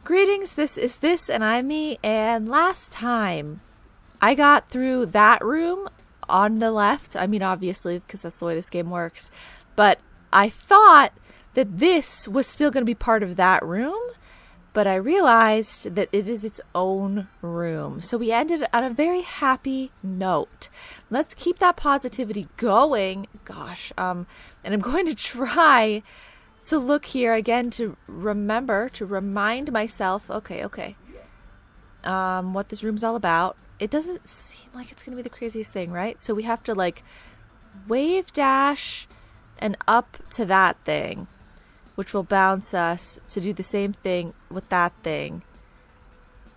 Greetings, this is This, and I'm me, and last time I got through that room on the left. I mean, obviously, because that's the way this game works. But I thought that this was still going to be part of that room, but I realized that it is its own room. So we ended on a very happy note. Let's keep that positivity going. Gosh, and I'm going to try to look here again to remind myself, okay, what this room's all about. It doesn't seem like it's going to be the craziest thing, right? So we have to like wave dash and up to that thing, which will bounce us to do the same thing with that thing,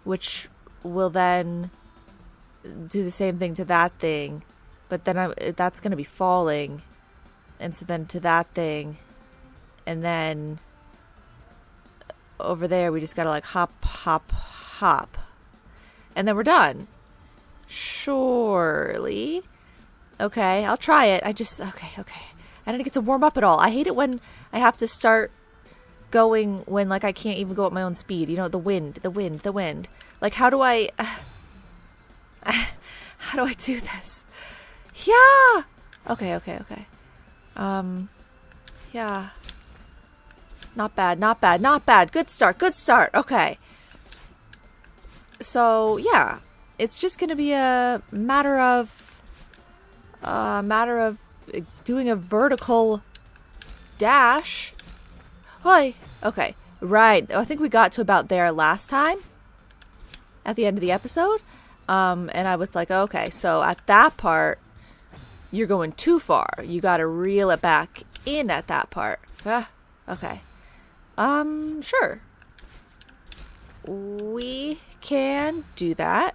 which will then do the same thing to that thing, but then that's going to be falling, and so then to that thing, and then over there we just got to like hop, hop, hop, and then we're done. Surely. Okay, I'll try it. Okay. I didn't get to warm up at all. I hate it when I have to start going when like I can't even go at my own speed. You know, the wind. Like how do I do this? Yeah. Okay. Yeah. Not bad. Good start. Okay. So, yeah. It's just going to be a matter of doing a vertical dash. Hi. Okay. Right. I think we got to about there last time at the end of the episode. And I was like, okay, so at that part, you're going too far. You got to reel it back in at that part. Okay. Sure. We can do that.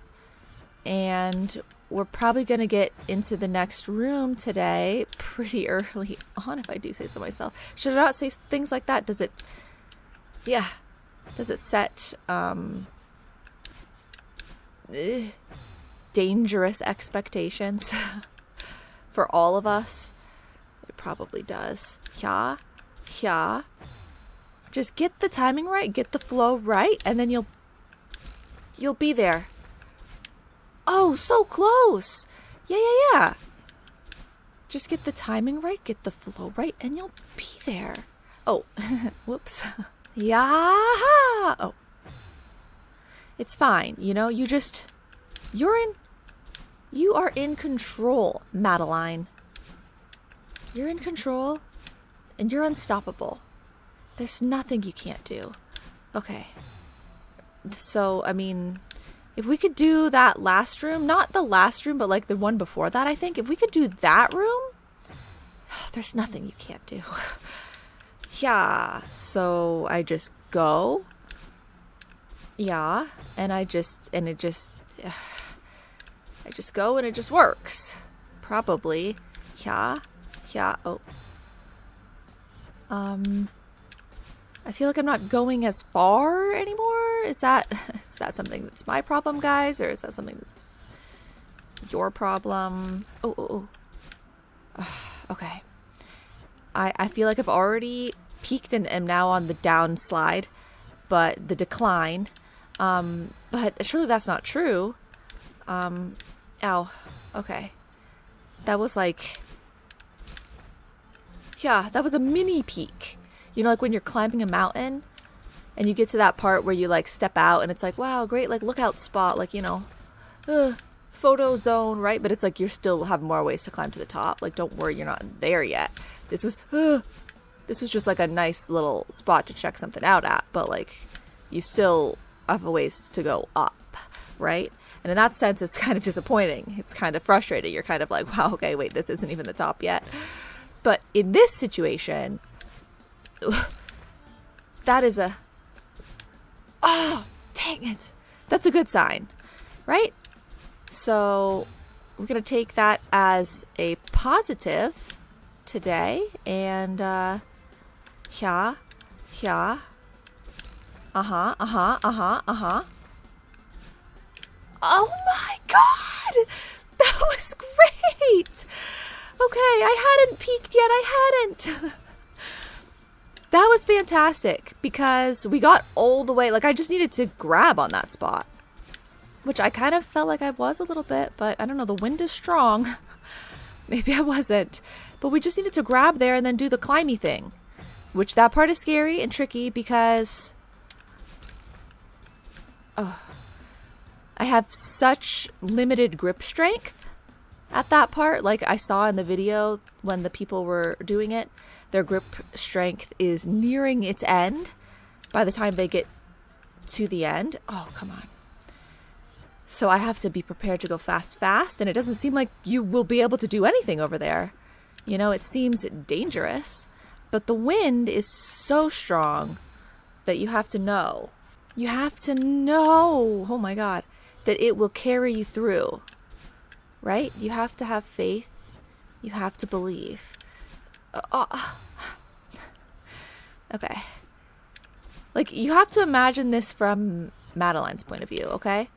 And we're probably going to get into the next room today pretty early on, if I do say so myself. Should I not say things like that? Does it set dangerous expectations for all of us? It probably does. Yeah. Just get the timing right, get the flow right, and then you'll be there. Oh, so close. Yeah. Just get the timing right, get the flow right, and you'll be there. Oh, whoops. Yeah. Oh. It's fine. You know, you are in control, Madeline. You're in control, and you're unstoppable. There's nothing you can't do. Okay. So, I mean, if we could do that last room, not the last room, but like the one before that, I think. If we could do that room, there's nothing you can't do. Yeah. So I just go. Yeah. And I just go and it just works. Probably. Yeah. Oh. I feel like I'm not going as far anymore. Is that something that's my problem, guys? Or is that something that's your problem? Oh. Okay. I feel like I've already peaked and am now on the downslide, but the decline. But surely that's not true. Ow. Okay. That was like... Yeah, that was a mini peak. You know, like when you're climbing a mountain and you get to that part where you like step out and it's like, wow, great, like lookout spot, like, you know, photo zone, right? But it's like you still have more ways to climb to the top. Like, don't worry, you're not there yet. This was just like a nice little spot to check something out at, but like you still have a ways to go up, right? And in that sense, it's kind of disappointing. It's kind of frustrating. You're kind of like, wow, okay, wait, this isn't even the top yet. But in this situation, that is oh, dang it. That's a good sign, right? So we're going to take that as a positive today. And, yeah. Oh my God! That was great! Okay, I hadn't peaked yet. That was fantastic because we got all the way, like I just needed to grab on that spot, which I kind of felt like I was a little bit, but I don't know, the wind is strong. Maybe I wasn't, but we just needed to grab there and then do the climby thing, which that part is scary and tricky because I have such limited grip strength at that part. Like I saw in the video when the people were doing it, their grip strength is nearing its end by the time they get to the end. Oh, come on. So I have to be prepared to go fast, and it doesn't seem like you will be able to do anything over there. You know, it seems dangerous, but the wind is so strong that you have to know. You have to know, oh my God, that it will carry you through, right? You have to have faith. You have to believe. Okay. Like, you have to imagine this from Madeline's point of view, okay?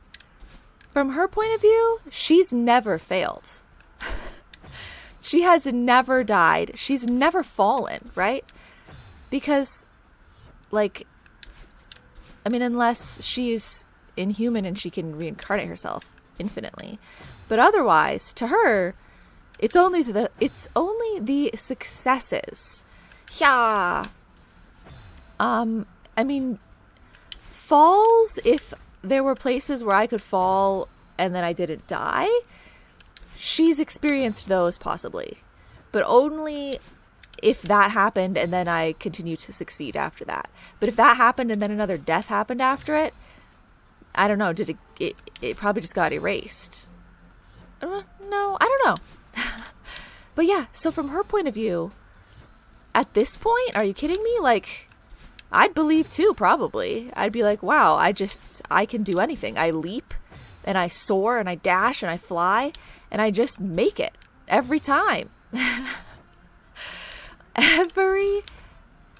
From her point of view, she's never failed. She has never died. She's never fallen, right? Because, like, I mean, unless she's inhuman and she can reincarnate herself infinitely. But otherwise, to her, it's only the successes. Yeah. I mean, falls, if there were places where I could fall and then I didn't die, she's experienced those possibly. But only if that happened and then I continue to succeed after that. But if that happened and then another death happened after it, I don't know, it probably just got erased. No, I don't know. But yeah, so from her point of view, at this point, are you kidding me? Like, I'd believe too, probably. I'd be like, wow, I can do anything. I leap and I soar and I dash and I fly and I just make it every time. Every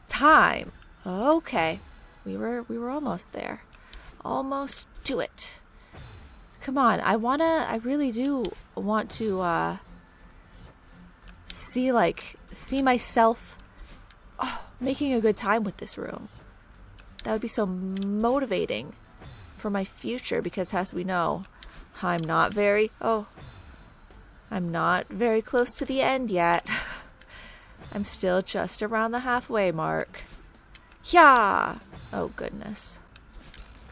time. Okay. We were almost there. Almost to it. Come on. I really do want to see myself making a good time with this room. That would be so motivating for my future because, as we know, I'm not very close to the end yet. I'm still just around the halfway mark. Yeah. Oh, goodness.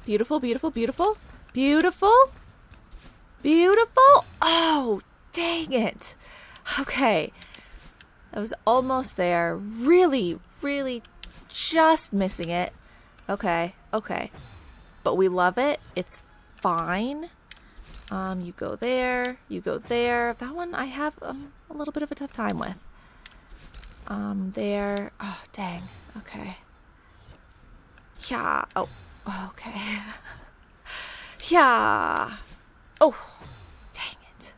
Beautiful, beautiful, beautiful. Beautiful. Beautiful. Oh, dang it. Okay. I was almost there. Really, really just missing it. Okay. But we love it. It's fine. You go there. You go there. That one I have a little bit of a tough time with. There. Oh, dang. Okay. Yeah. Oh, okay. Yeah. Oh, dang it.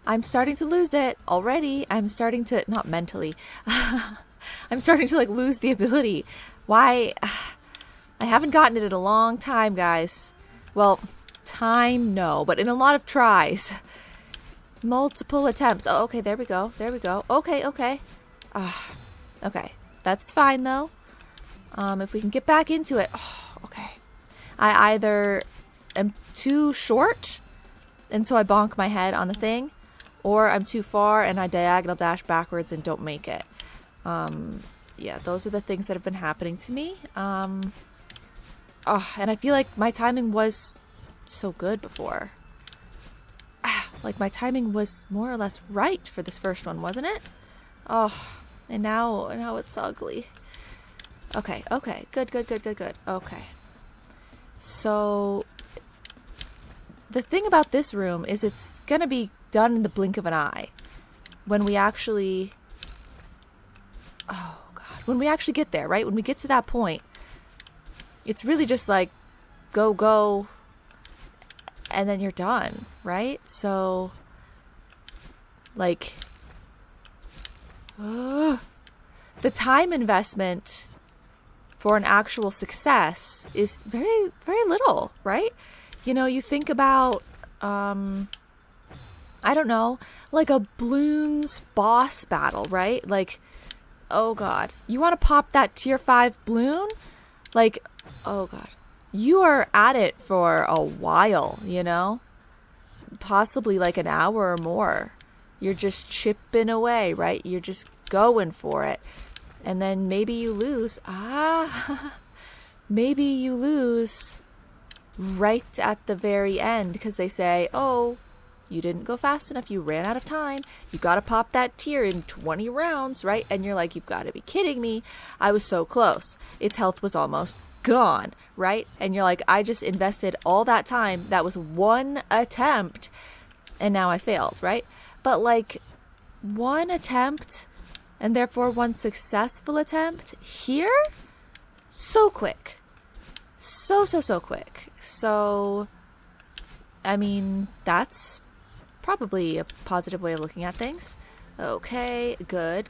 I'm starting to lose it already. I'm starting to, not mentally. I'm starting to lose the ability. Why? I haven't gotten it in a long time, guys. Well, time, no, but in a lot of tries. Multiple attempts. Oh, okay, there we go. Okay. Okay. That's fine, though. If we can get back into it. Oh, okay. I either am too short, and so I bonk my head on the thing, or I'm too far, and I diagonal dash backwards and don't make it. Yeah, those are the things that have been happening to me. And I feel like my timing was so good before. Like, my timing was more or less right for this first one, wasn't it? Oh, and now it's ugly. Okay, good. Okay. So, the thing about this room is it's gonna be done in the blink of an eye. When we actually... Oh, God. When we actually get there, right? When we get to that point, it's really just like, go, and then you're done, right? So, the time investment for an actual success is very, very little, right? You know, you think about, I don't know, like a Bloons boss battle, right? Like, Oh God. You want to pop that tier 5 balloon? Like, oh God. You are at it for a while, you know? Possibly like an hour or more. You're just chipping away, right? You're just going for it. And then maybe you lose. Maybe you lose right at the very end because they say, oh, you didn't go fast enough. You ran out of time. You got to pop that tier in 20 rounds, right? And you're like, you've got to be kidding me. I was so close. Its health was almost gone, right? And you're like, I just invested all that time. That was one attempt and now I failed, right? But like one attempt and therefore one successful attempt here, so quick. So quick. So, I mean, that's probably a positive way of looking at things. Okay, good.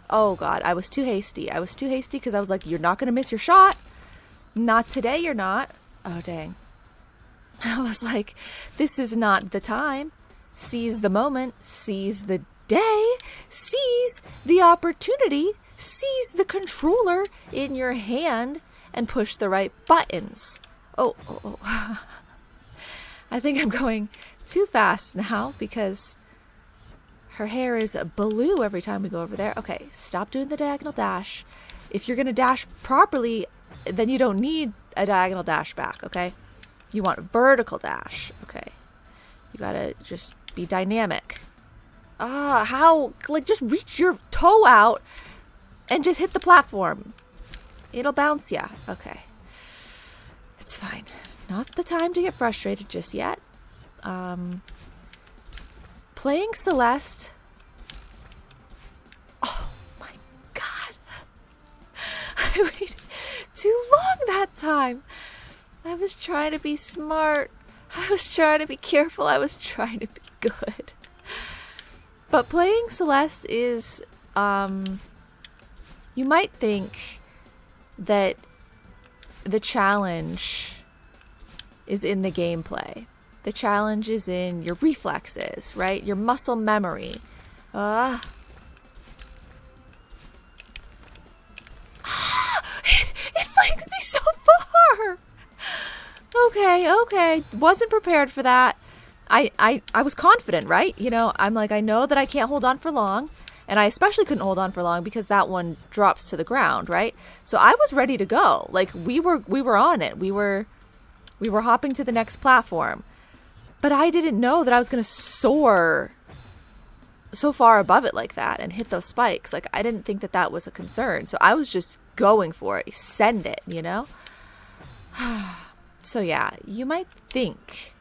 Oh God, I was too hasty. Because I was like, you're not going to miss your shot. Not today, you're not. Oh, dang. I was like, this is not the time. Seize the moment. Seize the day. Seize the opportunity. Seize the controller in your hand and push the right buttons. Oh. I think I'm going too fast now because her hair is blue every time we go over there. Okay, stop doing the diagonal dash. If you're going to dash properly, then you don't need a diagonal dash back, okay? You want a vertical dash, okay? You got to just be dynamic. How? Like, just reach your toe out and just hit the platform. It'll bounce ya. Okay. It's fine. Not the time to get frustrated just yet. Playing Celeste. Oh my God. I waited too long that time. I was trying to be smart. I was trying to be careful. I was trying to be good. But playing Celeste is, you might think that the challenge is in the gameplay. The challenge is in your reflexes, right? Your muscle memory. It flings me so far. Okay. Wasn't prepared for that. I was confident, right? You know, I'm like, I know that I can't hold on for long. And I especially couldn't hold on for long because that one drops to the ground, right? So I was ready to go. Like we were on it. We were hopping to the next platform. But I didn't know that I was going to soar so far above it like that and hit those spikes. Like I didn't think that that was a concern. So I was just going for it. Send it, you know? So yeah, you might think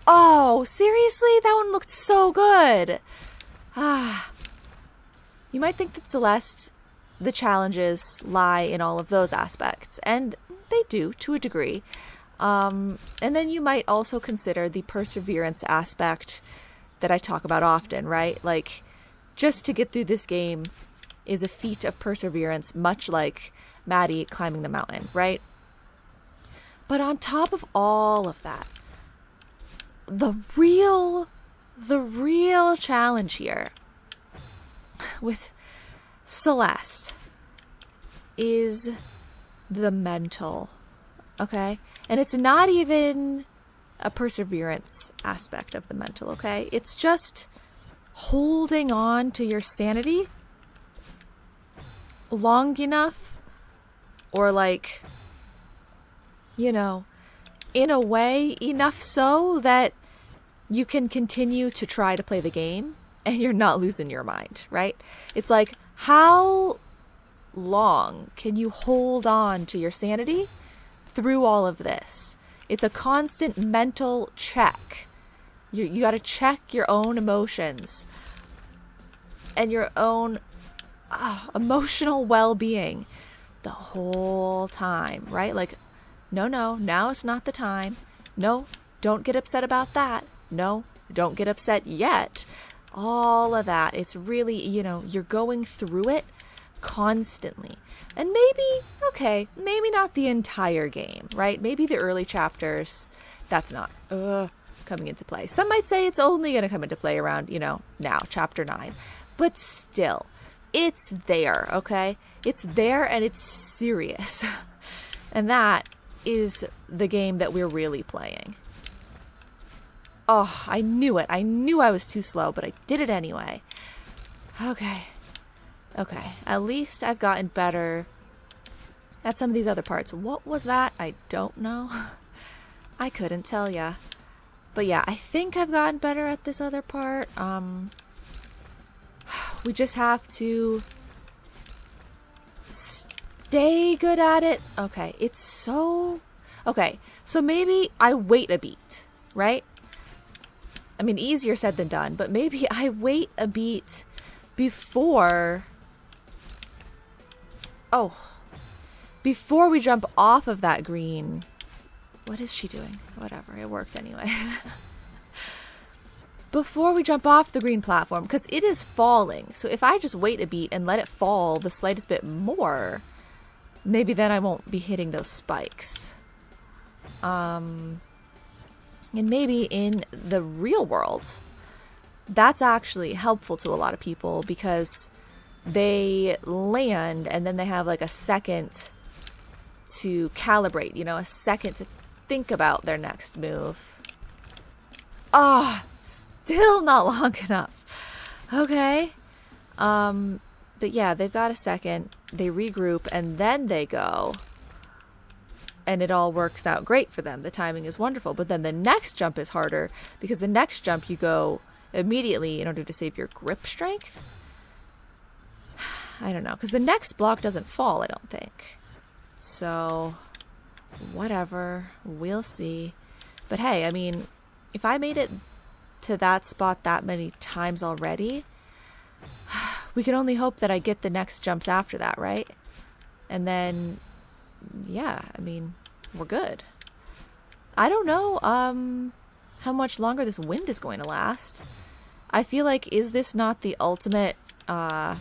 oh, seriously? That one looked so good. You might think that Celeste, the challenges lie in all of those aspects. And they do, to a degree. And then you might also consider the perseverance aspect that I talk about often, right? Like, just to get through this game is a feat of perseverance, much like Maddie climbing the mountain, right? But on top of all of that, the real challenge here with Celeste is the mental, okay? And it's not even a perseverance aspect of the mental, okay? It's just holding on to your sanity long enough, or like, you know, in a way enough so that you can continue to try to play the game and you're not losing your mind, right? It's like, how long can you hold on to your sanity through all of this? It's a constant mental check. You got to check your own emotions and your own emotional well-being the whole time, right? Like, no, now is not the time. No, don't get upset about that. No, don't get upset yet. All of that. It's really, you know, you're going through it constantly. And maybe not the entire game, right? Maybe the early chapters, that's not. coming into play. Some might say it's only going to come into play around, now, chapter 9. But still, it's there, okay? It's there and it's serious. And that is the game that we're really playing. Oh, I knew it. I knew I was too slow, but I did it anyway. Okay. At least I've gotten better at some of these other parts. What was that? I don't know. I couldn't tell ya. But yeah, I think I've gotten better at this other part. We just have to stay good at it. Okay, okay, so maybe I wait a beat, right? I mean, easier said than done, but maybe I wait a beat before we jump off of that green. What is she doing? Whatever, it worked anyway. Before we jump off the green platform, because it is falling. So if I just wait a beat and let it fall the slightest bit more, maybe then I won't be hitting those spikes. And maybe in the real world, that's actually helpful to a lot of people because they land and then they have like a second to calibrate, a second to think about their next move. Still not long enough. Okay. But yeah, they've got a second. They regroup and then they go. And it all works out great for them. The timing is wonderful. But then the next jump is harder because the next jump you go immediately in order to save your grip strength. I don't know. Because the next block doesn't fall, I don't think. So, whatever. We'll see. But hey, I mean, if I made it to that spot that many times already, we can only hope that I get the next jumps after that, right? And then, yeah, I mean, we're good. I don't know how much longer this wind is going to last. I feel like, is this not the ultimate, I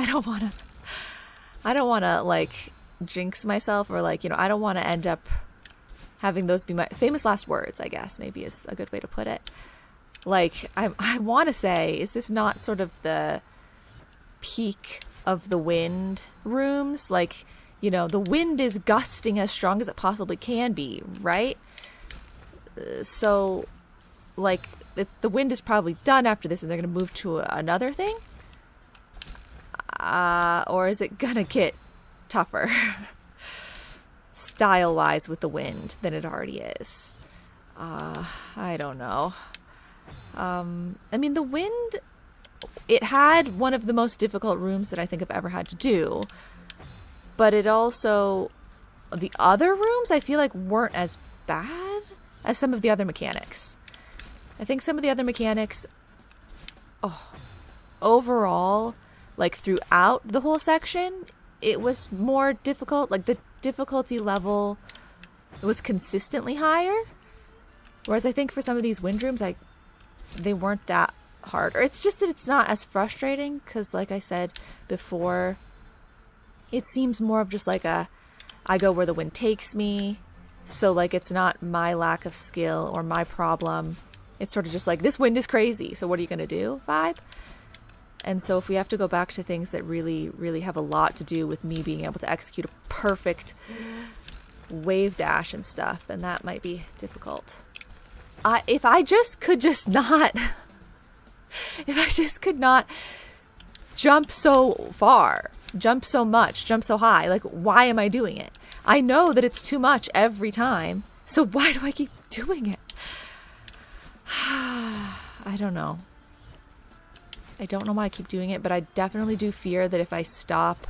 don't want to like jinx myself or like, I don't want to end up having those be my famous last words, I guess, maybe is a good way to put it. Like, I want to say, is this not sort of the peak of the wind rooms? Like, the wind is gusting as strong as it possibly can be, right? So, like, the wind is probably done after this and they're going to move to another thing? Or is it going to get tougher? Style-wise with the wind than it already is. I don't know. I mean, the wind, it had one of the most difficult rooms that I think I've ever had to do. But it also, the other rooms I feel like weren't as bad as some of the other mechanics. I think some of the other mechanics, overall, like throughout the whole section, it was more difficult. Like the difficulty level was consistently higher. Whereas I think for some of these wind rooms, they weren't that hard. Or it's just that it's not as frustrating because, like I said before, it seems more of just like I go where the wind takes me. So like it's not my lack of skill or my problem. It's sort of just like, this wind is crazy, so what are you going to do vibe? And so if we have to go back to things that really, really have a lot to do with me being able to execute a perfect wave dash and stuff, then that might be difficult. If I just could not jump so far, jump so much, jump so high, like, why am I doing it? I know that it's too much every time, so why do I keep doing it? I don't know. I don't know why I keep doing it, but I definitely do fear that if I stop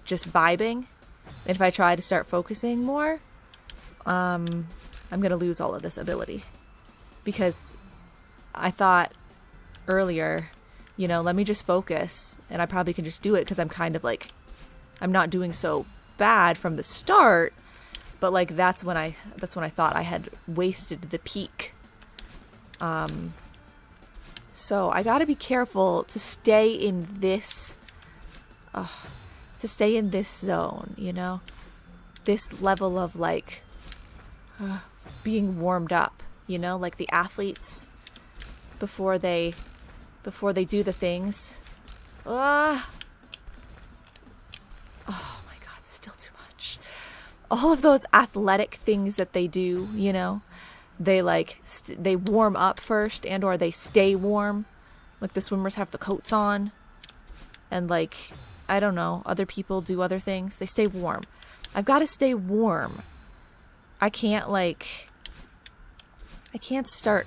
just vibing, and if I try to start focusing more, I'm going to lose all of this ability. Because I thought earlier, let me just focus, and I probably can just do it because I'm kind of like, I'm not doing so bad from the start, but like that's when I thought I had wasted the peak. So I gotta be careful to stay in this zone, this level of like being warmed up, you know, like the athletes before they do the things. Oh my God, still too much. All of those athletic things that they do, you know, they like, they warm up first and or they stay warm. Like the swimmers have the coats on and like, I don't know, other people do other things. They stay warm. I've got to stay warm. I can't start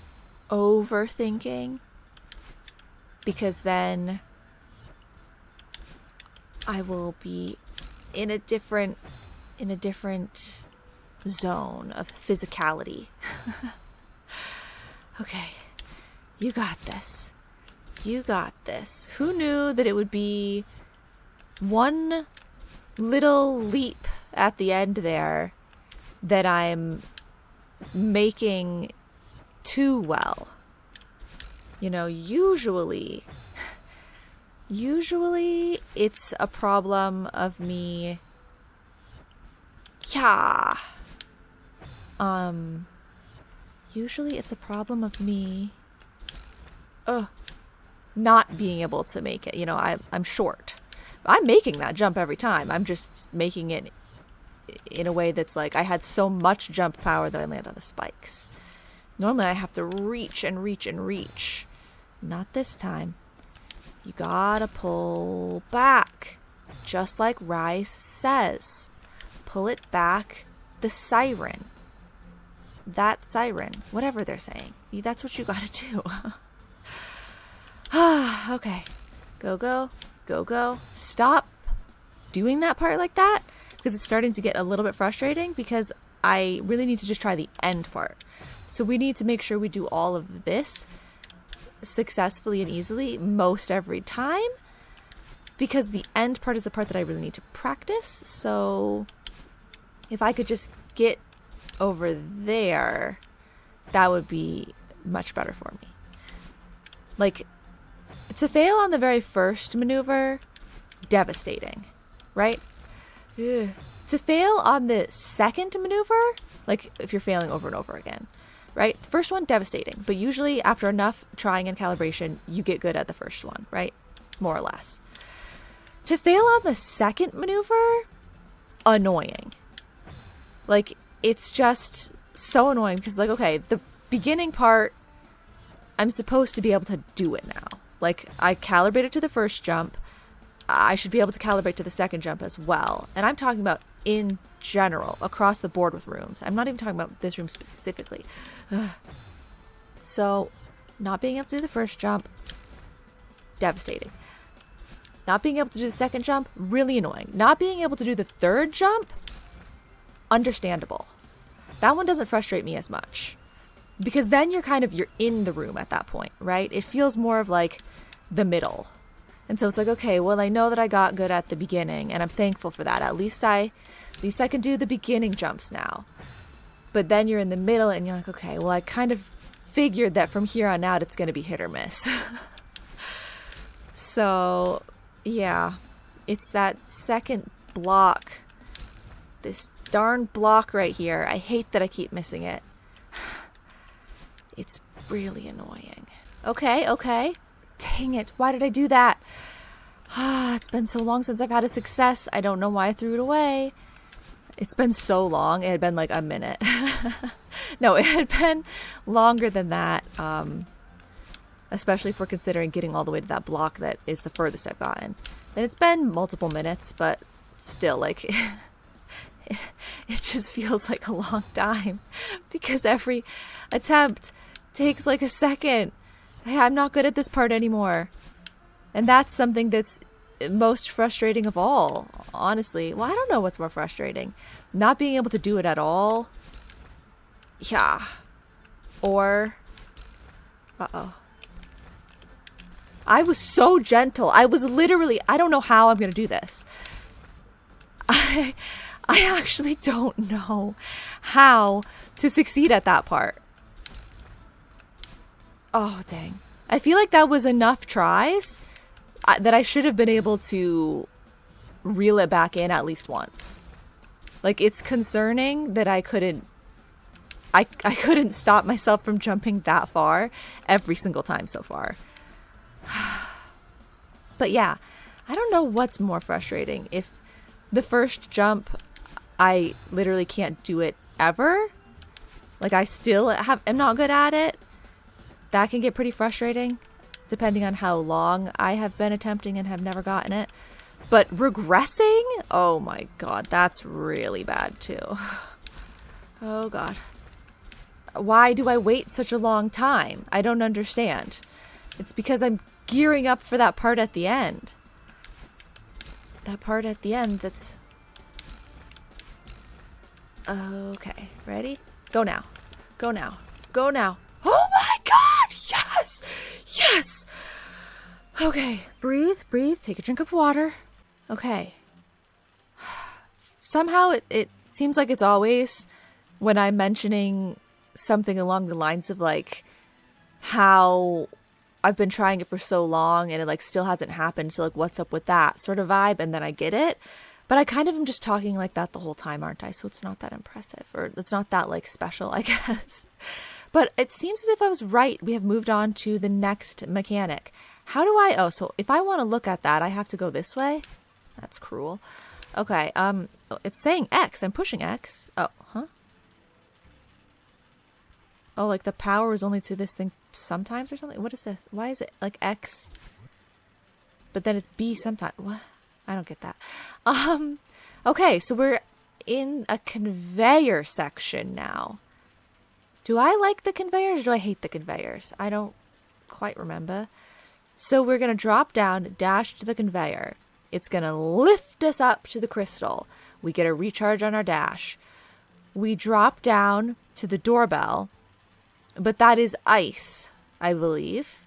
overthinking because then I will be in a different zone of physicality. Okay, you got this. You got this. Who knew that it would be one little leap at the end there that I'm making too well? You know, usually it's a problem of me. Yeah. Usually it's a problem of me not being able to make it. You know, I'm short. I'm making that jump every time. I'm just making it in a way that's like I had so much jump power that I land on the spikes. Normally I have to reach and reach and reach. Not this time. You gotta pull back. Just like Rise says. Pull it back. The siren. That siren. Whatever they're saying. That's what you gotta do. Okay. Go, go. Go, go. Stop doing that part like that. Because it's starting to get a little bit frustrating because I really need to just try the end part. So we need to make sure we do all of this successfully and easily most every time because the end part is the part that I really need to practice. So if I could just get over there, that would be much better for me. Like, to fail on the very first maneuver, devastating, right? Ugh. To fail on the second maneuver, like if you're failing over and over again, right? The first one, devastating. But usually after enough trying and calibration, you get good at the first one, right? More or less. To fail on the second maneuver, annoying. Like, it's just so annoying because, like, okay, the beginning part, I'm supposed to be able to do it now. Like, I calibrated to the first jump. I should be able to calibrate to the second jump as well. And I'm talking about in general, across the board with rooms. I'm not even talking about this room specifically. So, not being able to do the first jump, devastating. Not being able to do the second jump, really annoying. Not being able to do the third jump, understandable. That one doesn't frustrate me as much. Because then you're in the room at that point, right? It feels more of like the middle. And so it's like, okay, well, I know that I got good at the beginning, and I'm thankful for that. At least I can do the beginning jumps now. But then you're in the middle, and you're like, okay, well, I kind of figured that from here on out, it's going to be hit or miss. So, yeah, it's that second block. This darn block right here. I hate that I keep missing it. It's really annoying. Okay. Dang it. Why did I do that? It's been so long since I've had a success. I don't know why I threw it away. It's been so long. It had been like a minute. No, it had been longer than that. Especially if we're considering getting all the way to that block that is the furthest I've gotten. And it's been multiple minutes, but still, like, it just feels like a long time because every attempt takes like a second. I'm not good at this part anymore. And that's something that's most frustrating of all, honestly. Well, I don't know what's more frustrating. Not being able to do it at all. Yeah. Or... I was so gentle. I was literally... I don't know how I'm going to do this. I actually don't know how to succeed at that part. Oh, dang. I feel like that was enough tries that I should have been able to reel it back in at least once. Like, it's concerning that I couldn't I couldn't stop myself from jumping that far every single time so far. But yeah, I don't know what's more frustrating. If the first jump, I literally can't do it ever. Like I still am not good at it. That can get pretty frustrating depending on how long I have been attempting and have never gotten it. But regressing? Oh my god, that's really bad too. Oh god. Why do I wait such a long time? I don't understand. It's because I'm gearing up for that part at the end. That part at the end that's... Okay, ready? Go now. Go now. Go now. Oh my god! Yes! Yes! Okay, breathe, breathe. Take a drink of water. Okay. Somehow it seems like it's always when I'm mentioning something along the lines of like how I've been trying it for so long and it like still hasn't happened. So like what's up with that sort of vibe? And then I get it. But I kind of am just talking like that the whole time, aren't I? So it's not that impressive or it's not that like special, I guess. But it seems as if I was right. We have moved on to the next mechanic. How do I... Oh, so if I want to look at that, I have to go this way? That's cruel. Okay, it's saying X. I'm pushing X. Oh, huh? Oh, like the power is only to this thing sometimes or something? What is this? Why is it like X? But then it's B sometimes. What? I don't get that. Okay, so we're in a conveyor section now. Do I like the conveyors or do I hate the conveyors? I don't quite remember. So we're going to drop down, dash to the conveyor. It's going to lift us up to the crystal. We get a recharge on our dash. We drop down to the doorbell. But that is ice, I believe.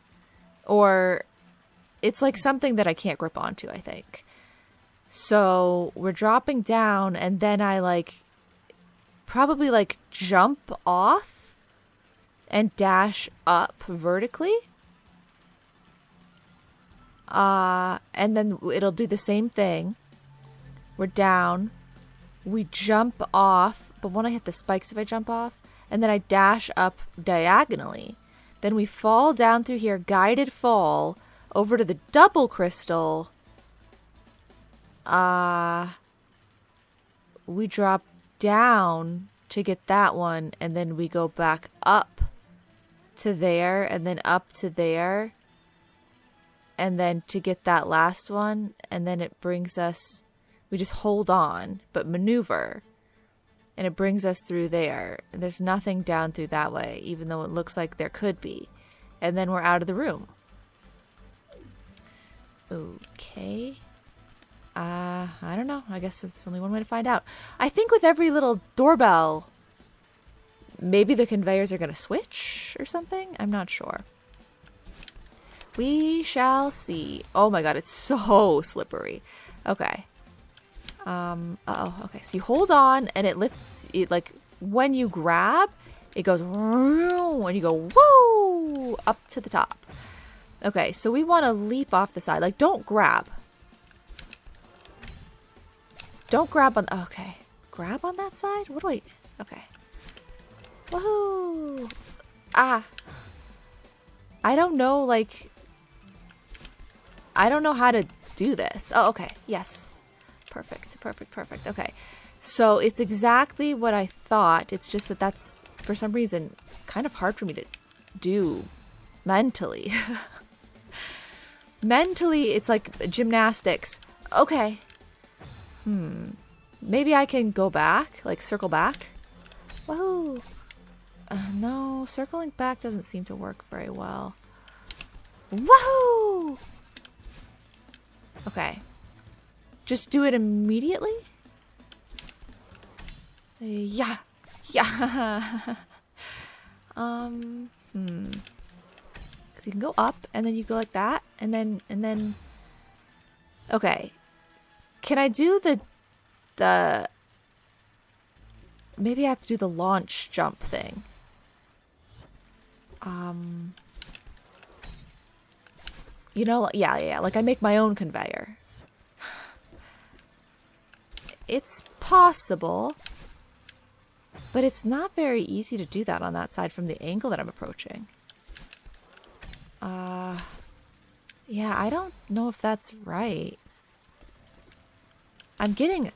Or it's like something that I can't grip onto, I think. So we're dropping down and then I like probably like jump off and dash up vertically. And then it'll do the same thing. We're down. We jump off. But when I hit the spikes if I jump off. And then I dash up diagonally. Then we fall down through here, guided fall, over to the double crystal. We drop down to get that one, and then we go back up to there, and then up to there. And then to get that last one, and then it brings us, we just hold on, but maneuver. And it brings us through there. And there's nothing down through that way, even though it looks like there could be. And then we're out of the room. Okay. I don't know. I guess there's only one way to find out. I think with every little doorbell, maybe the conveyors are going to switch or something. I'm not sure. We shall see. Oh my god, it's so slippery. Okay. Okay, so you hold on and it lifts it, like when you grab it goes and you go woo up to the top. Okay, so we want to leap off the side, like don't grab on, okay, grab on that side. What do I, okay, woohoo. I don't know, like I don't know how to do this. Oh, okay, yes. Perfect. Okay. So it's exactly what I thought. It's just that that's, for some reason, kind of hard for me to do mentally. Mentally, it's like gymnastics. Okay. Maybe I can go back, like circle back. Woohoo. No, circling back doesn't seem to work very well. Woohoo! Okay. Just do it immediately? Yeah. Because you can go up, and then you go like that, and then... Okay. Can I do the... Maybe I have to do the launch jump thing. You know, yeah. Like I make my own conveyor. It's possible. But it's not very easy to do that on that side from the angle that I'm approaching. Yeah, I don't know if that's right. I'm getting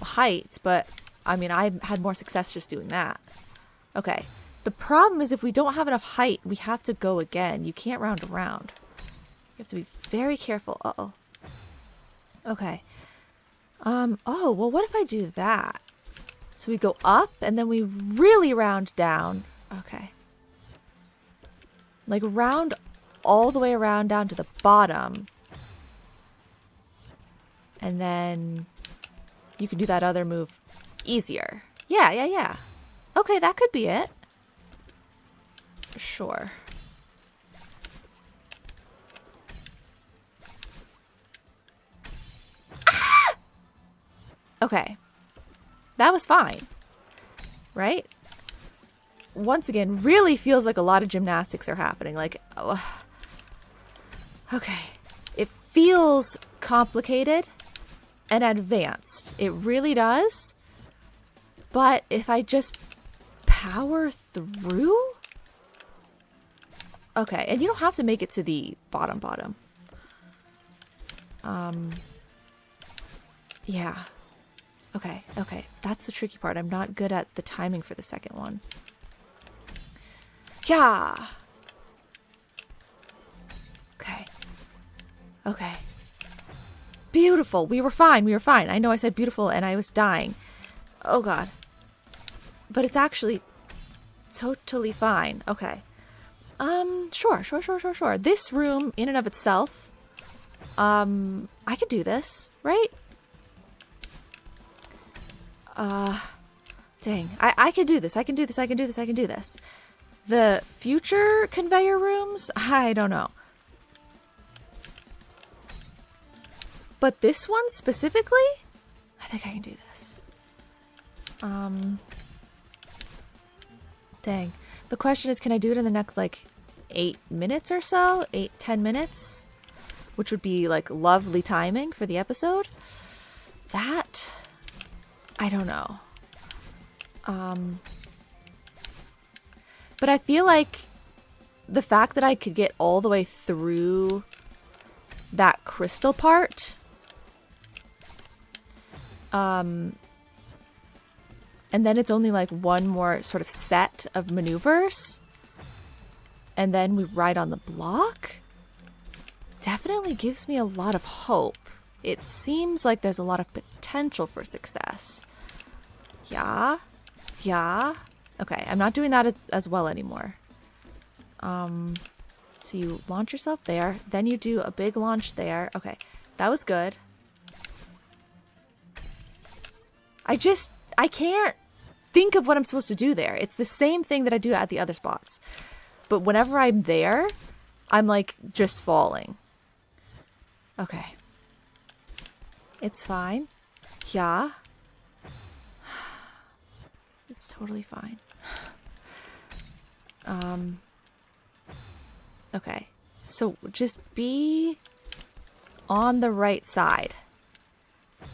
height, but I mean, I had more success just doing that. Okay. The problem is if we don't have enough height, we have to go again. You can't round around. You have to be very careful. Uh-oh. Okay. Oh, well, what if I do that? So we go up and then we really round down. Okay. Like round all the way around down to the bottom. And then you can do that other move easier. Yeah. Okay, that could be it. Sure. Ah! Okay. That was fine. Right? Once again, really feels like a lot of gymnastics are happening. Like, oh. Okay. It feels complicated and advanced. It really does. But if I just power through? Okay, and you don't have to make it to the bottom. Yeah. Okay. That's the tricky part. I'm not good at the timing for the second one. Yeah. Okay. Beautiful. We were fine. I know I said beautiful and I was dying. Oh god. But it's actually totally fine. Okay. Sure. This room in and of itself, I could do this, right? Dang. I could do this. I can do this. The future conveyor rooms, I don't know. But this one specifically, I think I can do this. Dang. The question is, can I do it in the next, 8 minutes or so? 8-10 minutes? Which would be, lovely timing for the episode. That, I don't know. But I feel like the fact that I could get all the way through that crystal part, and then it's only one more sort of set of maneuvers, and then we ride on the block, definitely gives me a lot of hope. It seems like there's a lot of potential for success. Yeah. Okay, I'm not doing that as well anymore. So you launch yourself there, then you do a big launch there. Okay, that was good. I can't think of what I'm supposed to do there. It's the same thing that I do at the other spots. But whenever I'm there, I'm just falling. Okay. It's fine. Yeah. It's totally fine. Okay. So just be on the right side.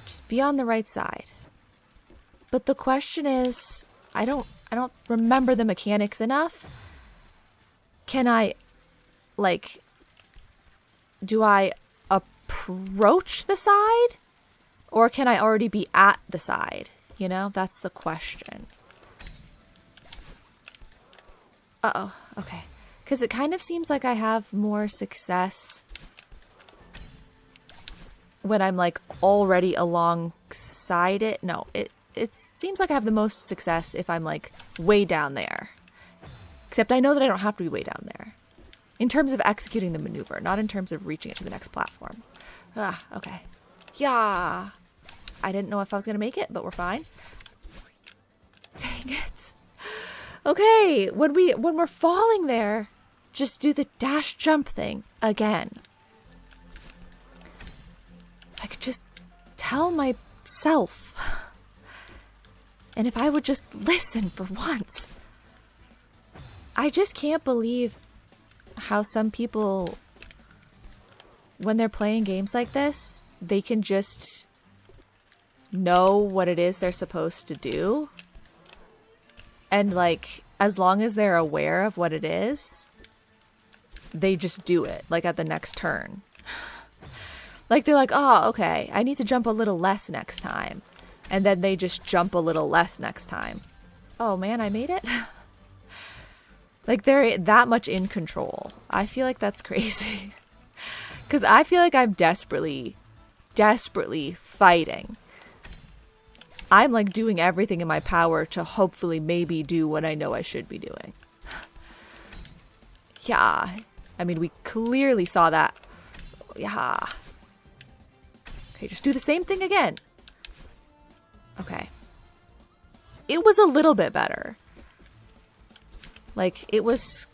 Just be on the right side. But the question is, I don't remember the mechanics enough. Can I, do I approach the side? Or can I already be at the side? You know, that's the question. Uh-oh, okay. Because it kind of seems like I have more success when I'm, already alongside it. No, it seems like I have the most success if I'm, way down there. Except I know that I don't have to be way down there. In terms of executing the maneuver, not in terms of reaching it to the next platform. Okay. Yeah. I didn't know if I was going to make it, but we're fine. Dang it. Okay, when we're falling there, just do the dash jump thing again. I could just tell myself. And if I would just listen for once. I just can't believe how some people, when they're playing games like this, they can just know what it is they're supposed to do. And like, as long as they're aware of what it is, they just do it, like at the next turn. Like, they're like, oh, okay, I need to jump a little less next time. And then they just jump a little less next time. Oh man, I made it? Like, they're that much in control. I feel like that's crazy. Because I feel like I'm desperately fighting. I'm like doing everything in my power to hopefully maybe do what I know I should be doing. Yeah. I mean, we clearly saw that. Yeah. Okay, just do the same thing again. Okay. It was a little bit better. Like, it was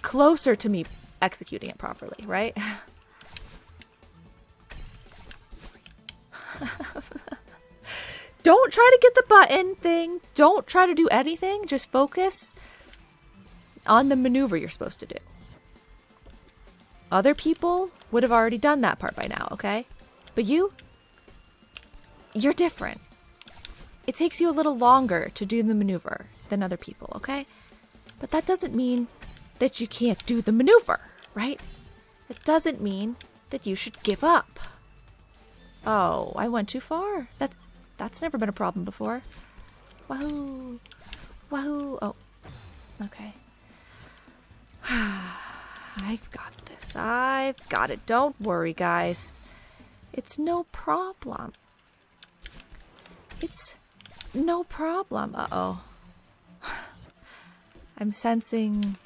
closer to me executing it properly, right? Don't try to get the button thing. Don't try to do anything. Just focus on the maneuver you're supposed to do. Other people would have already done that part by now, okay? But you're different. It takes you a little longer to do the maneuver than other people, okay? But that doesn't mean that you can't do the maneuver, right? It doesn't mean that you should give up. Oh, I went too far. That's never been a problem before. Wahoo. Wahoo. Oh, okay. I've got this. I've got it. Don't worry, guys. It's no problem. It's no problem. Uh-oh. I'm sensing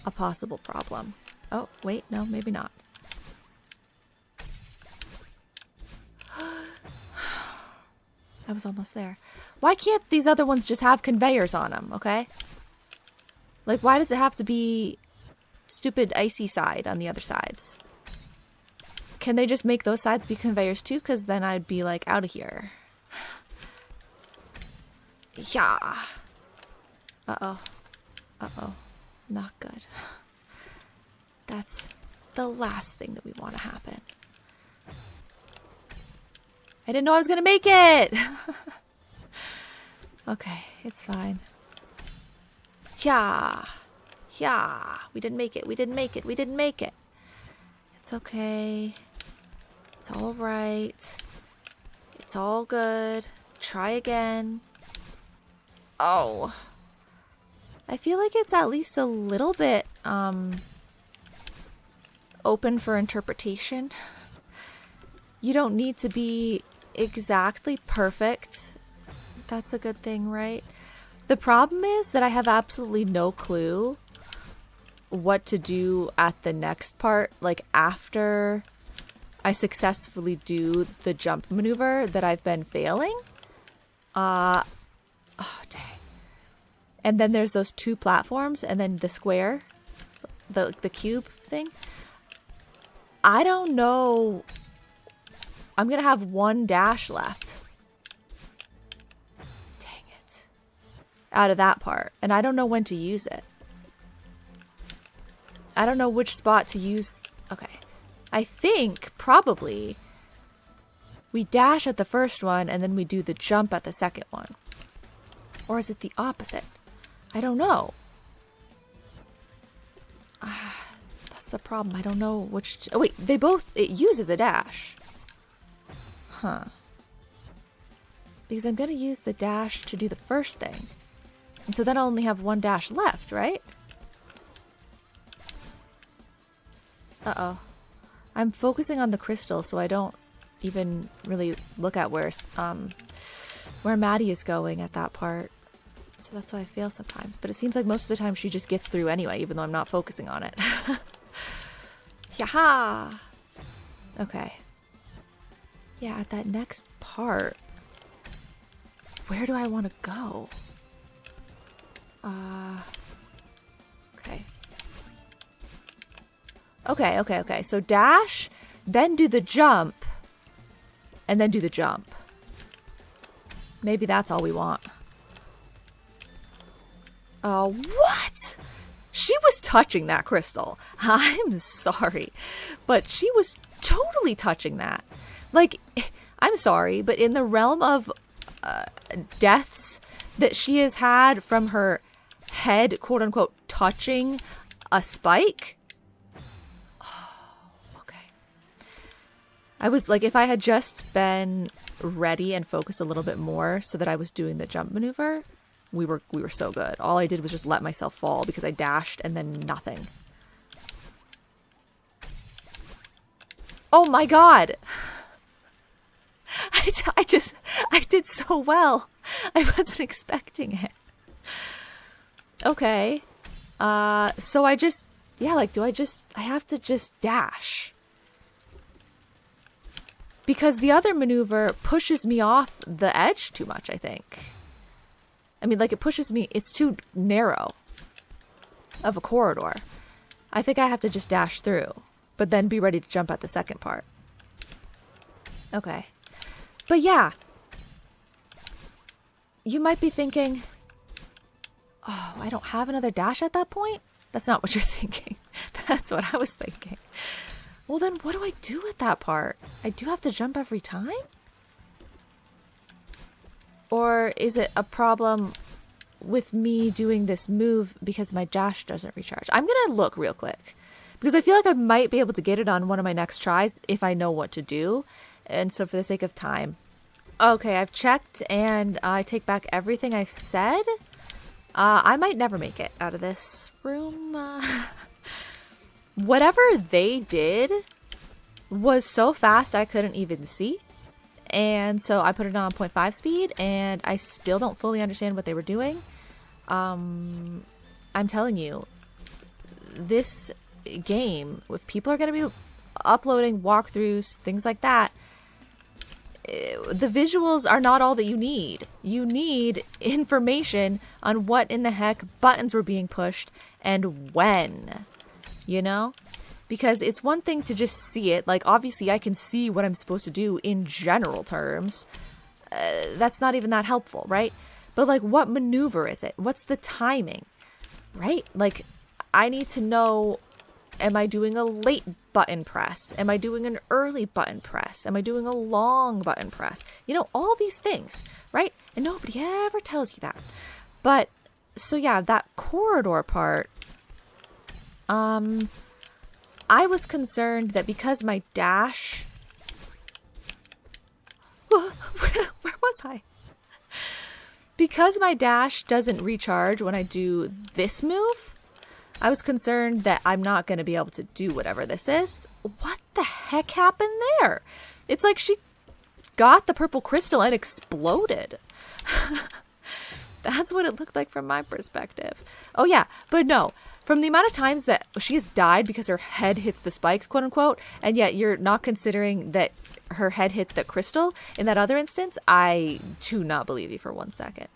a possible problem. Oh, wait. No, maybe not. I was almost there. Why can't these other ones just have conveyors on them, okay? Like, why does it have to be stupid icy side on the other sides? Can they just make those sides be conveyors too? Because then I'd be, like, out of here. Yeah. Uh-oh. Uh-oh. Not good. That's the last thing that we want to happen. I didn't know I was going to make it! Okay, it's fine. Yeah. Yeah. We didn't make it. We didn't make it. We didn't make it. It's okay. It's all right. It's all good. Try again. Oh. I feel like it's at least a little bit open for interpretation. You don't need to be exactly perfect. That's a good thing, right? The problem is that I have absolutely no clue what to do at the next part, like after I successfully do the jump maneuver that I've been failing. Oh, dang. And then there's those two platforms and then the square, the cube thing. I don't know. I'm going to have one dash left. Dang it. Out of that part. And I don't know when to use it. I don't know which spot to use. Okay. I think probably we dash at the first one and then we do the jump at the second one. Or is it the opposite? I don't know. That's the problem. I don't know which. Oh, wait. It uses a dash. Huh. Because I'm going to use the dash to do the first thing. And so then I'll only have one dash left, right? Uh-oh. I'm focusing on the crystal, so I don't even really look at where Maddie is going at that part. So that's why I fail sometimes. But it seems like most of the time she just gets through anyway, even though I'm not focusing on it. Yaha! Okay. Yeah, at that next part, where do I want to go? Okay. Okay. So dash, then do the jump, and then do the jump. Maybe that's all we want. What? She was touching that crystal. I'm sorry, but she was totally touching that. Like, I'm sorry, but in the realm of deaths that she has had from her head, quote unquote, touching a spike. Oh, okay. I was like, if I had just been ready and focused a little bit more so that I was doing the jump maneuver, we were so good. All I did was just let myself fall because I dashed and then nothing. Oh my god. I did so well. I wasn't expecting it. Okay. So I just, yeah, like, I have to just dash. Because the other maneuver pushes me off the edge too much, I think. I mean, like, it pushes me, it's too narrow of a corridor. I think I have to just dash through, but then be ready to jump at the second part. Okay. But yeah, you might be thinking, oh, I don't have another dash at that point? That's not what you're thinking. That's what I was thinking. Well, then what do I do at that part? I do have to jump every time? Or is it a problem with me doing this move because my dash doesn't recharge? I'm going to look real quick because I feel like I might be able to get it on one of my next tries if I know what to do. And so for the sake of time. Okay, I've checked and I take back everything I've said. I might never make it out of this room. Whatever they did was so fast I couldn't even see. And so I put it on 0.5 speed and I still don't fully understand what they were doing. I'm telling you, this game, if people are going to be uploading walkthroughs, things like that, the visuals are not all that you need. You need information on what in the heck buttons were being pushed and when, you know? Because it's one thing to just see it. Like, obviously, I can see what I'm supposed to do in general terms. That's not even that helpful, right? But, like, what maneuver is it? What's the timing, right? Like, I need to know, am I doing a late button press? Am I doing an early button press? Am I doing a long button press? You know, all these things, right? And nobody ever tells you that. But, so yeah, that corridor part, I was concerned that because my dash... Where was I? Because my dash doesn't recharge when I do this move, I was concerned that I'm not going to be able to do whatever this is. What the heck happened there? It's like she got the purple crystal and exploded. That's what it looked like from my perspective. Oh yeah, but no. From the amount of times that she has died because her head hits the spikes, quote unquote, and yet you're not considering that her head hit the crystal in that other instance, I do not believe you for 1 second.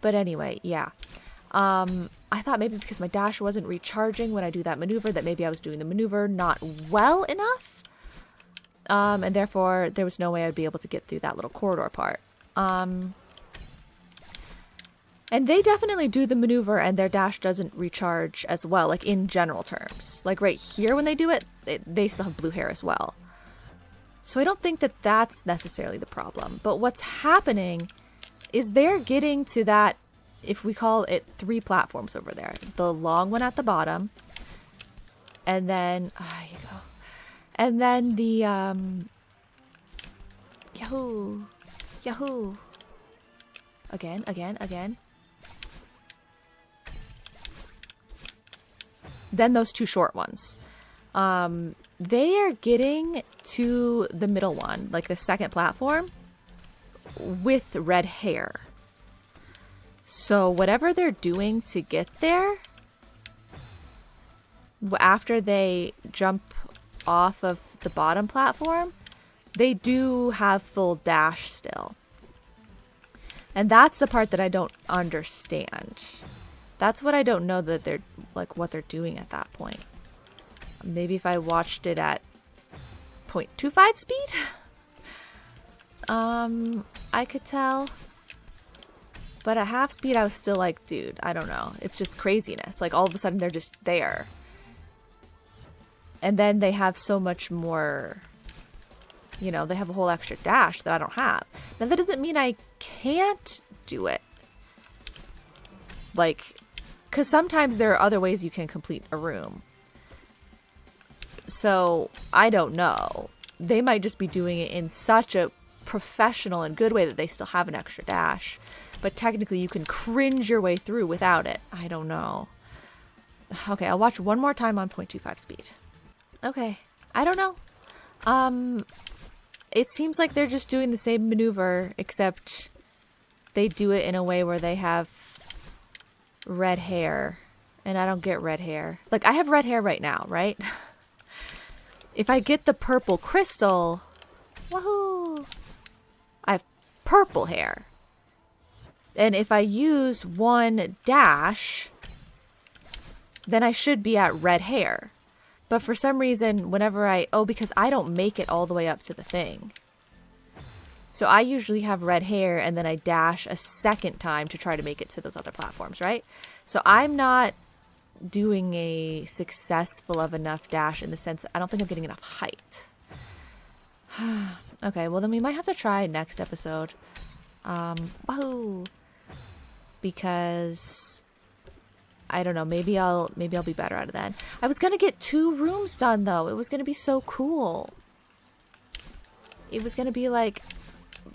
But anyway, yeah. I thought maybe because my dash wasn't recharging when I do that maneuver, that maybe I was doing the maneuver not well enough. And therefore, there was no way I'd be able to get through that little corridor part. And they definitely do the maneuver and their dash doesn't recharge as well, like in general terms. Like right here when they do it, they still have blue hair as well. So I don't think that that's necessarily the problem. But what's happening is they're getting to that, if we call it 3 platforms over there. The long one at the bottom. And then, you go. And then the, Yahoo. Again. Then those 2 short ones. They are getting to the middle one, like the second platform, with red hair. So whatever they're doing to get there, after they jump off of the bottom platform, they do have full dash still. And that's the part that I don't understand. That's what I don't know, that they're like what they're doing at that point. Maybe if I watched it at 0.25 speed, I could tell. But at half speed, I was still like, dude, I don't know. It's just craziness. Like all of a sudden, they're just there. And then they have so much more, you know, they have a whole extra dash that I don't have. Now, that doesn't mean I can't do it. Like, because sometimes there are other ways you can complete a room. So, I don't know. They might just be doing it in such a professional and good way that they still have an extra dash. But technically, you can cringe your way through without it. I don't know. Okay, I'll watch one more time on 0.25 speed. Okay, I don't know. It seems like they're just doing the same maneuver, except they do it in a way where they have red hair. And I don't get red hair. Like, I have red hair right now, right? If I get the purple crystal, woohoo! I have purple hair. And if I use one dash, then I should be at red hair. But for some reason, whenever because I don't make it all the way up to the thing. So I usually have red hair and then I dash a second time to try to make it to those other platforms, right? So I'm not doing a successful of enough dash in the sense that I don't think I'm getting enough height. Okay, well then we might have to try next episode. Wahoo! Because I don't know, maybe I'll be better at it then. I was gonna get 2 rooms done though. It was gonna be so cool. It was gonna be like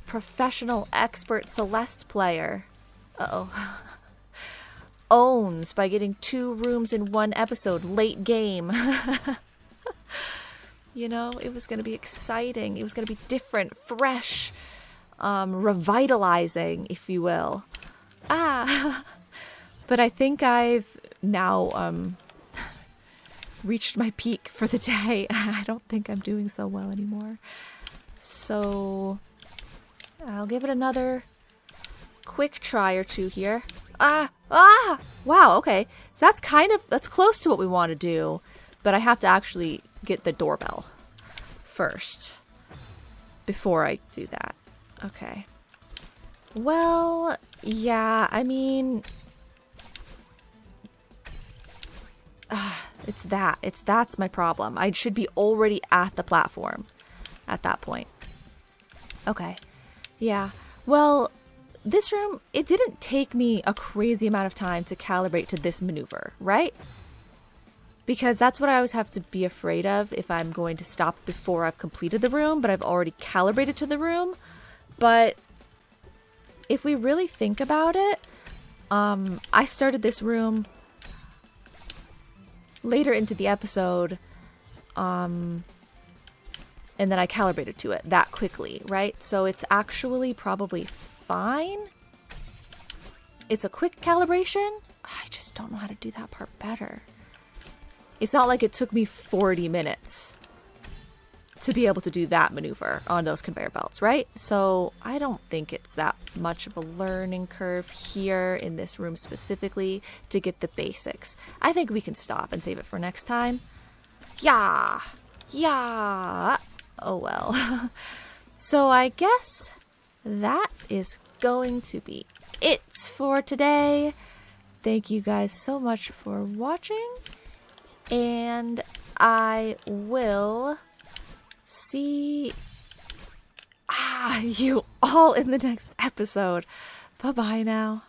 professional expert Celeste player. Uh-oh. Owns by getting 2 rooms in 1 episode, late game. You know, it was gonna be exciting. It was gonna be different, fresh, revitalizing, if you will. But I think I've now reached my peak for the day. I don't think I'm doing so well anymore. So I'll give it another quick try or 2 here. Wow, okay. So that's close to what we want to do, but I have to actually get the doorbell first before I do that. Okay. Well, yeah, I mean, that's my problem. I should be already at the platform at that point. Okay. Yeah. Well, this room, it didn't take me a crazy amount of time to calibrate to this maneuver, right? Because that's what I always have to be afraid of if I'm going to stop before I've completed the room, but I've already calibrated to the room. But if we really think about it, I started this room later into the episode, and then I calibrated to it that quickly, right? So it's actually probably fine. It's a quick calibration. I just don't know how to do that part better. It's not like it took me 40 minutes to be able to do that maneuver on those conveyor belts, right? So I don't think it's that much of a learning curve here in this room specifically to get the basics. I think we can stop and save it for next time. Yeah. Oh well. So I guess that is going to be it for today. Thank you guys so much for watching, and I will see you all in the next episode. Bye-bye now.